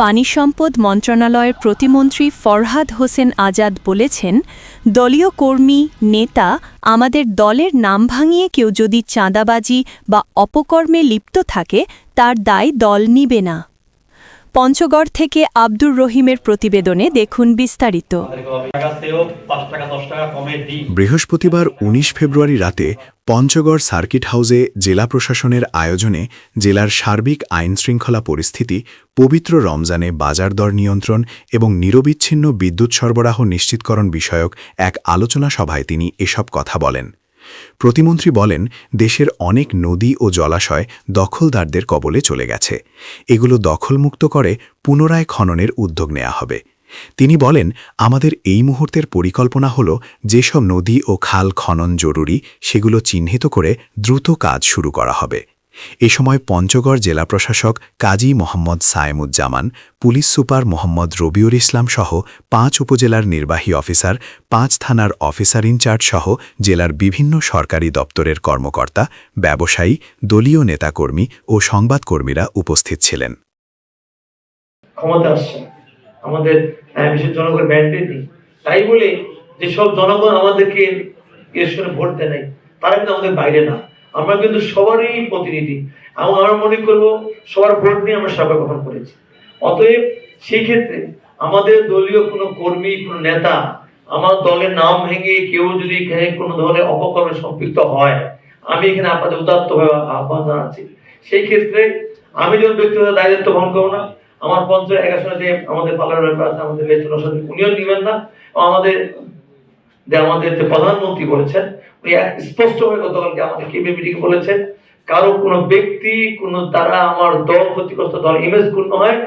পানি সম্পদ মন্ত্রণালয়ের প্রতিমন্ত্রী ফরহাদ হোসেন আজাদ বলেছেন, দলীয় কর্মী, নেতা আমাদের দলের নাম ভাঙিয়ে কেউ যদি চাঁদাবাজি বা অপকর্মে লিপ্ত থাকে তার দায় দল নিবে না। পঞ্চগড় থেকে আব্দুর রহিমের প্রতিবেদনে দেখুন বিস্তারিত। বৃহস্পতিবার ১৯ ফেব্রুয়ারি রাতে পঞ্চগড় সার্কিট হাউসে জেলা প্রশাসনের আয়োজনে জেলার সার্বিক আইনশৃঙ্খলা পরিস্থিতি, পবিত্র রমজানে বাজার দর নিয়ন্ত্রণ এবং নিরবিচ্ছিন্ন বিদ্যুৎ সরবরাহ নিশ্চিতকরণ বিষয়ক এক আলোচনা সভায় তিনি এসব কথা বলেন। প্রতিমন্ত্রী বলেন, দেশের অনেক নদী ও জলাশয় দখলদারদের কবলে চলে গেছে। এগুলো দখলমুক্ত করে পুনরায় খননের উদ্যোগ নেওয়া হবে। তিনি বলেন, আমাদের এই মুহূর্তের পরিকল্পনা হল যেসব নদী ও খাল খনন জরুরি সেগুলো চিহ্নিত করে দ্রুত কাজ শুরু করা হবে। এ সময় পঞ্চগড় জেলা প্রশাসক কাজী মোহাম্মদ সায়েমুজ্জামান, পুলিশ সুপার মোহাম্মদ রবিউল ইসলাম সহ ৫ উপজেলার নির্বাহী অফিসার, ৫ থানার অফিসার ইনচার্জ সহ জেলার বিভিন্ন সরকারি দপ্তরের কর্মকর্তা, ব্যবসায়ী, দলীয় নেতাকর্মী ও সংবাদকর্মীরা উপস্থিত ছিলেন। ক্ষমতা আসছে আমাদের বিশেষ জনগণের ব্যান্ডে নেই, তাই বলে যেসব জনগণ আমাদেরকে ইলেকশনে ভোট দেয় নাই তারা কিন্তু আমাদের বাইরে না, আমরা কিন্তু সবারই প্রতিনিধি। আমরা মনে করবো সবার ভোট নিয়ে আমরা সরকার গঠন করেছি। অতএব সেই ক্ষেত্রে আমাদের দলীয় কোনো কর্মী, কোনো নেতা আমার দলের নাম ভেঙে কেউ যদি এখানে কোনো ধরনের অপকর্মে সম্পৃক্ত হয়, আমি এখানে আপনাদের উদাত্তভাবে আহ্বান জানাচ্ছি। সেই ক্ষেত্রে আমি যখন ব্যক্তিগত দায়িত্ব বহন করবো না, আমার পঞ্চায়েত একাশনে যে আমাদের পার্লামেন্ট মেম্বার আছে, আমাদের উনিও নিবেন না। আমাদের যে প্রধানমন্ত্রী বলেছেন, উনি স্পষ্টভাবে গতকালকে আমাদের কেবিনেট মিটিং বলেছেন, কারো কোনো ব্যক্তি কোনো দ্বারা আমার দল ক্ষতিগ্রস্ত, দল ইমেজ পূর্ণ হয়,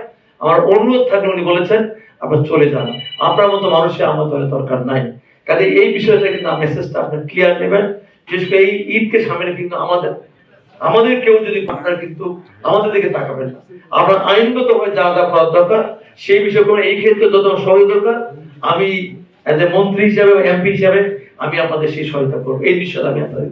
আমার অনুরোধ থাকলে উনি বলেছেন আপনারা চলে যান, আপনার মতো মানুষের আমার দলের দরকার নাই। কাজে এই বিষয়টা কিন্তু মেসেজটা আপনি ক্লিয়ার নেবেন। বিশেষ করে এই ঈদকে সামনে কিন্তু আমাদের কেউ যদি আপনারা কিন্তু আমাদের দিকে তাকাবেন না, আপনার আইনগতভাবে যা যা করার দরকার সেই বিষয় করে এই ক্ষেত্রে যত সহযোগিতা দরকার আমি এজ এ মন্ত্রী হিসাবে, এমপি হিসাবে আমি আপনাদের সেই সহায়তা করবো। এই বিষয়টা আমি আপনাদের